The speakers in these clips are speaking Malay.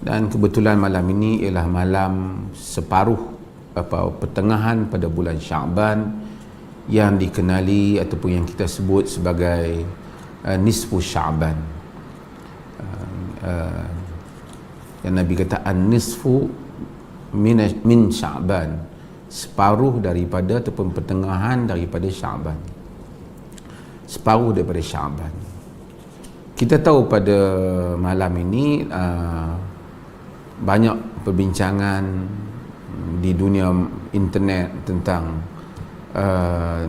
Dan kebetulan malam ini ialah malam separuh pertengahan pada bulan Sya'ban yang dikenali ataupun yang kita sebut sebagai nisfu Sya'ban. Yang Nabi kata an-nisfu min Sya'ban, separuh daripada ataupun pertengahan daripada Sya'ban, separuh daripada Sya'ban. Kita tahu pada malam ini banyak perbincangan di dunia internet tentang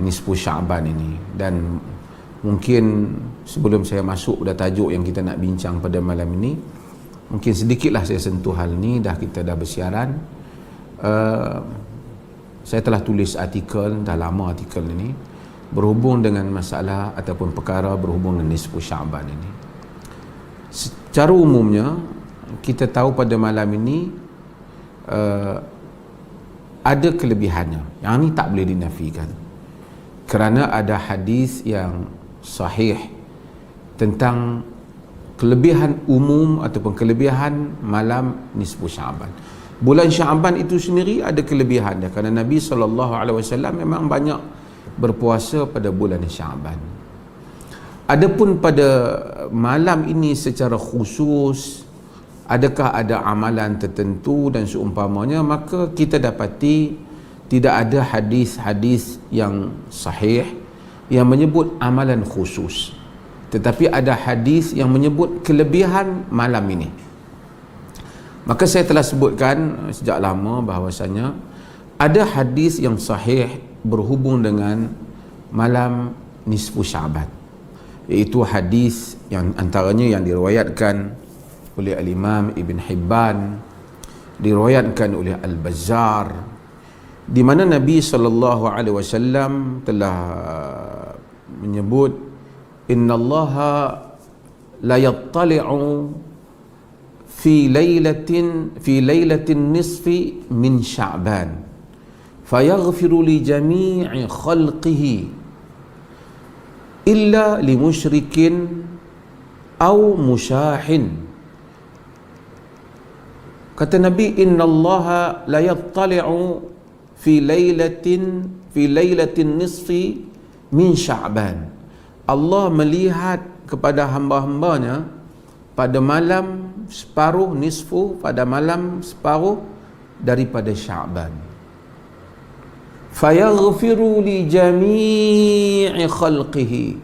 nisfu Sya'ban ini, dan mungkin sebelum saya masuk pada tajuk yang kita nak bincang pada malam ini, mungkin sedikitlah saya sentuh hal ni. Kita dah bersiaran, saya telah tulis artikel, dah lama artikel ini berhubung dengan masalah ataupun perkara berhubung dengan nisfu Sya'ban ini. Secara umumnya kita tahu pada malam ini ada kelebihannya, yang ni tak boleh dinafikan, kerana ada hadis yang sahih tentang kelebihan umum ataupun kelebihan malam nisfu Sya'ban. Bulan Sya'ban itu sendiri ada kelebihan dia, kerana Nabi SAW memang banyak berpuasa pada bulan Sya'ban. Adapun pada malam ini secara khusus, adakah ada amalan tertentu dan seumpamanya, maka kita dapati tidak ada hadis-hadis yang sahih yang menyebut amalan khusus, tetapi ada hadis yang menyebut kelebihan malam ini. Maka saya telah sebutkan sejak lama bahawasanya ada hadis yang sahih berhubung dengan malam nisfu Sya'ban, iaitu hadis yang antaranya yang diriwayatkan oleh Al-Imam Ibn Hibban, diriwayatkan oleh Al-Bazzar, di mana Nabi SAW telah menyebut, innallaha la yattali'u fi lailatin nisfi min Sya'ban fayaghfiru li jami'i khalqihi illa li musyrikin aw musyahin. Kata Nabi, innallaha la yattali'u fi lailatin nisfi min Sya'ban. Allah melihat kepada hamba-hambanya pada malam separuh nisfu, pada malam separuh daripada Sya'ban. Fayaghfiru li jami'i khalqihi,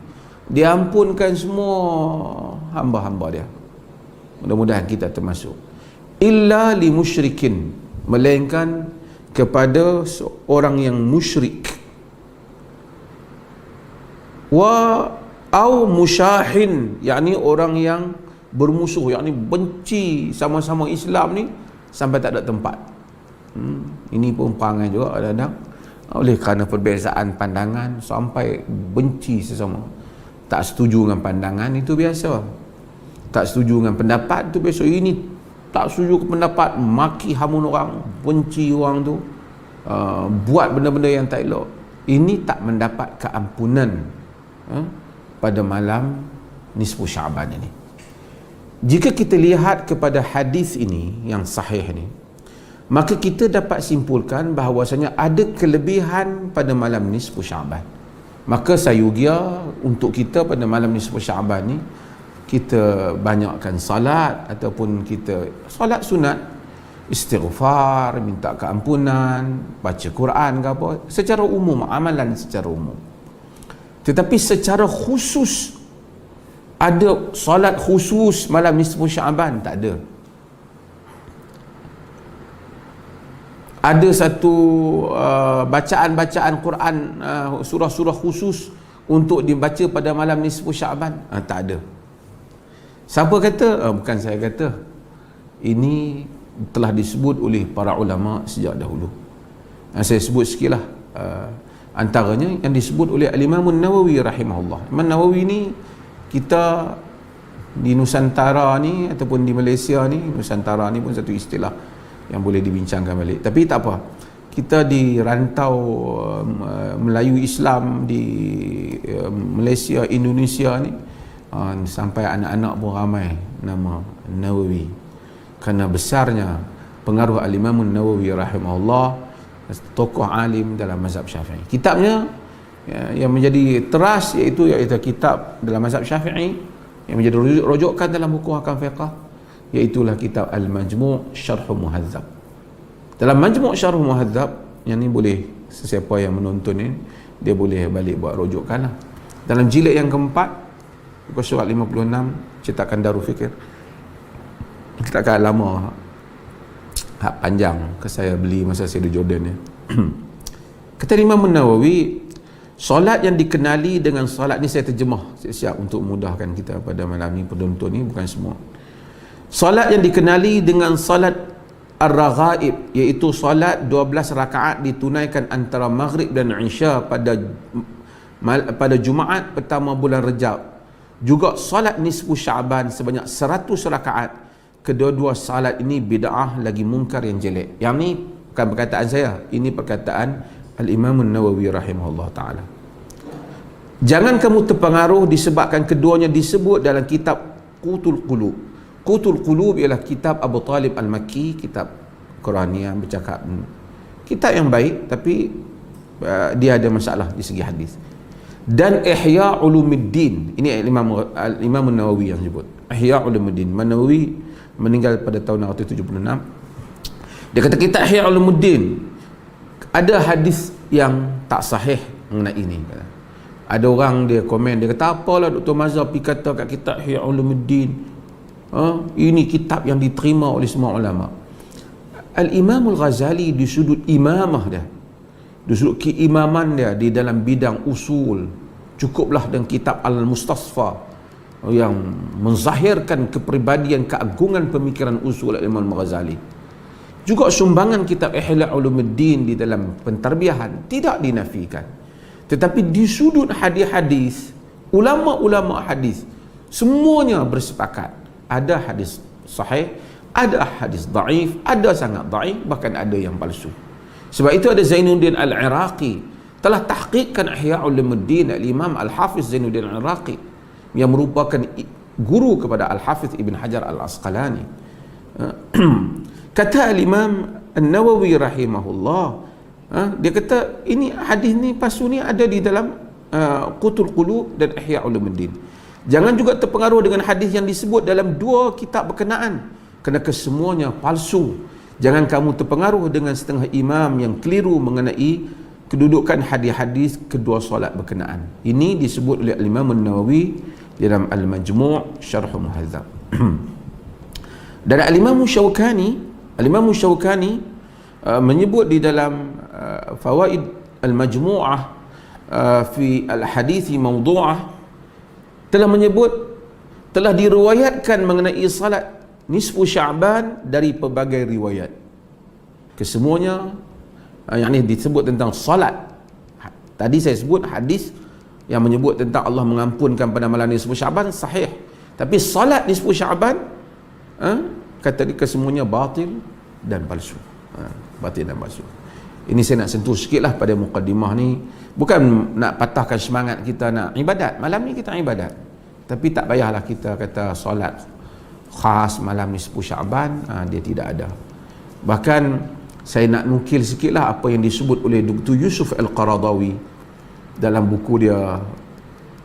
diampunkan semua hamba-hamba dia. Mudah-mudahan kita termasuk. Illa li musyrikin, melainkan kepada seorang yang musyrik, wa au musyahin, yakni orang yang bermusuh, yakni benci sama-sama Islam ni sampai tak ada tempat. Ini pun perangai juga kadang-kadang, oleh kerana perbezaan pandangan sampai benci sesama. Tak setuju dengan pandangan itu biasa, tak setuju dengan pendapat itu biasa. Ini tak setuju ke pendapat, maki hamun orang, benci orang tu, buat benda-benda yang tak elok. Ini tak mendapat keampunan pada malam nisfu Sya'ban ini. Jika kita lihat kepada hadis ini yang sahih ni, maka kita dapat simpulkan bahawasanya ada kelebihan pada malam nisfu Sya'ban. Maka sayugia untuk kita pada malam nisfu Sya'ban ni, kita banyakkan salat, ataupun kita salat sunat, istighfar, minta keampunan, baca Quran ke apa, secara umum, amalan secara umum. Tetapi secara khusus, ada salat khusus malam nisfu Sya'ban? Tak ada. Ada satu bacaan-bacaan Quran, surah-surah khusus untuk dibaca pada malam nisfu Sya'ban? Tak ada. Siapa kata? Bukan saya kata. Ini telah disebut oleh para ulama sejak dahulu. Saya sebut sikitlah. Antaranya yang disebut oleh Al-Imam Nawawi rahimahullah. Imam Nawawi ni, kita di Nusantara ni ataupun di Malaysia ni, Nusantara ni pun satu istilah yang boleh dibincangkan balik. Tapi tak apa, kita di rantau Melayu Islam di Malaysia, Indonesia ni, sampai anak-anak pun ramai nama Nawawi. kerana besarnya pengaruh Al-Imam Nawawi rahimahullah, tokoh alim dalam mazhab Syafi'i. Kitabnya yang menjadi teras iaitu kitab dalam mazhab Syafi'i yang menjadi rujukan dalam hukum hakam fiqh, iaitulah kitab Al-Majmu' Syarh Muhadzab. Dalam Majmu' Syarh Muhadzab, yang ni boleh sesiapa yang menonton ni dia boleh balik buat rujukan lah. Dalam jilid yang keempat, muka surat 56, cetakan Darul Fikir, cetakan lama, hak panjang ke saya beli masa saya di Jordan ya. Kata Imam Nawawi, solat yang dikenali dengan solat ni, saya terjemah siap untuk mudahkan kita pada malam ni, penonton ni bukan semua. Solat yang dikenali dengan solat ar-raghaib, iaitu solat 12 rakaat ditunaikan antara maghrib dan isya pada Jumaat pertama bulan Rejab. Juga solat nisfu Syaban sebanyak 100 rakaat. Kedua-dua salat ini bid'ah lagi mungkar yang jelek. Yang ni bukan perkataan saya, ini perkataan Al-Imam Nawawi rahimahullah ta'ala. Jangan kamu terpengaruh disebabkan keduanya disebut dalam kitab Qutul Qulub. Qutul Qulub ialah kitab Abu Talib Al-Makki, kitab Qur'ani yang bercakap, kitab yang baik, tapi dia ada masalah di segi hadis. Dan Ihya Ulumuddin, ini Imam Nawawi yang sebut Ihya Ulumuddin. Nawawi meninggal pada tahun 1976. Dia kata kitab Ihya Ulumuddin ada hadis yang tak sahih mengenai ini. Ada orang dia komen, dia kata apalah Dr. Mazhar pergi kata kat kitab Ihya Ulumuddin, ini kitab yang diterima oleh semua ulama. Al-Imam Al-Ghazali di sudut imamah dia, di sudut keimaman dia di dalam bidang usul, cukuplah dengan kitab Al-Mustasfa yang menzahirkan kepribadian, keagungan pemikiran usul Imam Al-Ghazali. Juga sumbangan kitab Ihya Ulumuddin di dalam pentarbiahan tidak dinafikan. Tetapi di sudut hadis-hadis, ulama-ulama hadis semuanya bersepakat ada hadis sahih, ada hadis dhaif, ada sangat dhaif, bahkan ada yang palsu. Sebab itu ada Zainuddin Al-Iraqi telah tahqiqkan Ihya Ulumuddin, Al-Imam Al-Hafiz Zainuddin Al-Iraqi yang merupakan guru kepada Al-Hafiz Ibn Hajar Al-Asqalani. Kata Al-Imam An-Nawawi rahimahullah, dia kata ini hadis ni palsu ni ada di dalam Qutul Qulub dan Ihya Ulumuddin. Jangan juga terpengaruh dengan hadis yang disebut dalam dua kitab berkenaan, kerana kesemuanya palsu. Jangan kamu terpengaruh dengan setengah imam yang keliru mengenai kedudukan hadis-hadis kedua solat berkenaan. Ini disebut oleh Imam Nawawi dalam Al-Majmu' Syarh Muhadzab. Dan Al-Imam Syawkani menyebut di dalam Fawaid Al-Majmu'ah fi Al-Hadithi Mawdu'ah, telah diriwayatkan mengenai salat nisfu Sya'ban dari pelbagai riwayat. Kesemuanya yang ini disebut tentang salat. Tadi saya sebut hadis yang menyebut tentang Allah mengampunkan pada malam nisfu Sya'ban sahih, tapi salat nisfu Sya'ban kata dia kesemuanya batil dan palsu. Batil dan palsu. Ini saya nak sentuh sikit lah pada muqaddimah ni. Bukan nak patahkan semangat kita nak ibadat. Malam ni kita ibadat, tapi tak payahlah kita kata solat khas malam nisfu Sya'ban, dia tidak ada. Bahkan saya nak nukil sikit lah apa yang disebut oleh Dr. Yusuf Al-Qaradawi dalam buku dia,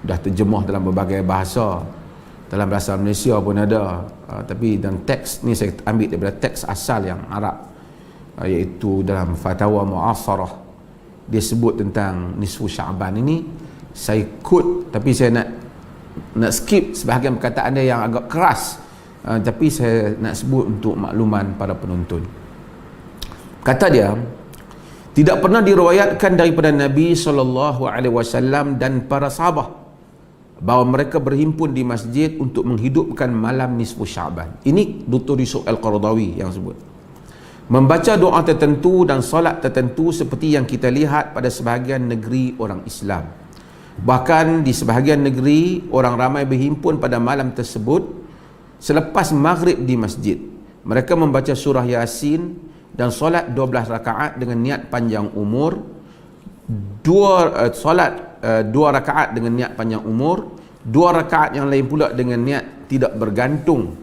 dah terjemah dalam berbagai bahasa, dalam bahasa Malaysia pun ada, tapi dalam teks ni saya ambil daripada teks asal yang Arab, iaitu dalam Fatawa Mu'asarah. Dia sebut tentang nisfu Sya'ban ini, saya quote, tapi saya nak skip sebahagian perkataan dia yang agak keras, tapi saya nak sebut untuk makluman para penonton. Kata dia, tidak pernah diriwayatkan daripada Nabi SAW dan para sahabat bahawa mereka berhimpun di masjid untuk menghidupkan malam nisfu Sya'ban. Ini Dr. Yusuf Al-Qaradawi yang sebut. Membaca doa tertentu dan salat tertentu seperti yang kita lihat pada sebahagian negeri orang Islam. Bahkan di sebahagian negeri orang ramai berhimpun pada malam tersebut selepas maghrib di masjid. Mereka membaca surah Yasin dan solat 12 rakaat dengan niat panjang umur, solat 2 rakaat dengan niat panjang umur, 2 rakaat yang lain pula dengan niat tidak bergantung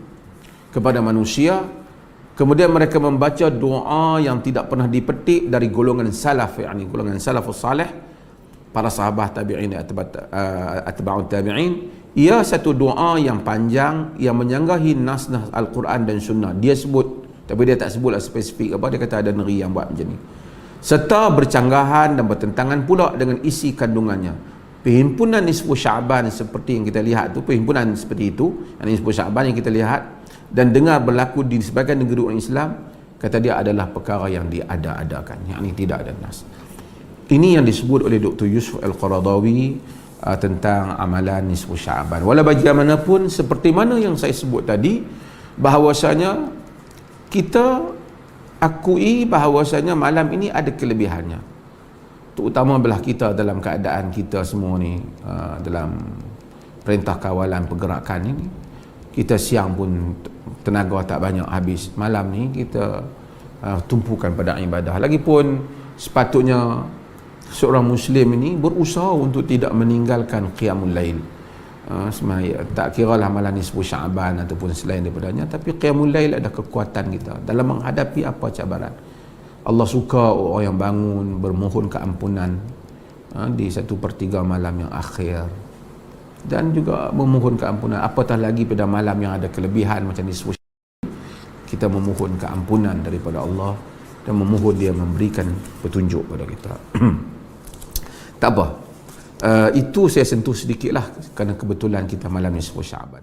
kepada manusia, Kemudian mereka membaca doa yang tidak pernah dipetik dari golongan salaf, yakni golongan salafus salih, para sahabat tabi'in, atba'ut tabi'in. Ia satu doa yang panjang yang menyanggahi nas-nas Al-Quran dan Sunnah. Dia sebut, tapi dia tak sebutlah spesifik apa, dia kata ada negeri yang buat macam ni. Serta bercanggahan dan bertentangan pula dengan isi kandungannya. Perhimpunan Nisfu Sya'ban seperti yang kita lihat tu, perhimpunan seperti itu, yang Nisfu Sya'ban yang kita lihat dan dengar berlaku di sebagian negeri orang Islam, kata dia adalah perkara yang diada-adakan, yakni tidak ada nas. Ini yang disebut oleh Dr. Yusuf Al-Qaradawi tentang amalan Nisfu Sya'ban. Walau bagaimanapun, seperti mana yang saya sebut tadi, bahawasanya kita akui bahawasanya malam ini ada kelebihannya, terutama belah kita dalam keadaan kita semua ni, dalam perintah kawalan pergerakan ini, kita siang pun tenaga tak banyak habis, malam ni kita tumpukan pada ibadah. Lagipun sepatutnya seorang Muslim ini berusaha untuk tidak meninggalkan qiyamul lail, tak kira lah malam Nisfu Sya'ban ataupun selain daripadanya, tapi qiyamul lail ada kekuatan kita dalam menghadapi apa cabaran. Allah suka orang yang bangun bermohon keampunan di 1/3 malam yang akhir, dan juga memohon keampunan, apatah lagi pada malam yang ada kelebihan macam Nisfu Sya'ban, kita memohon keampunan daripada Allah dan memohon dia memberikan petunjuk pada kita. Tak apa, itu saya sentuh sedikit lah kerana kebetulan kita malam Nisfu Sya'ban.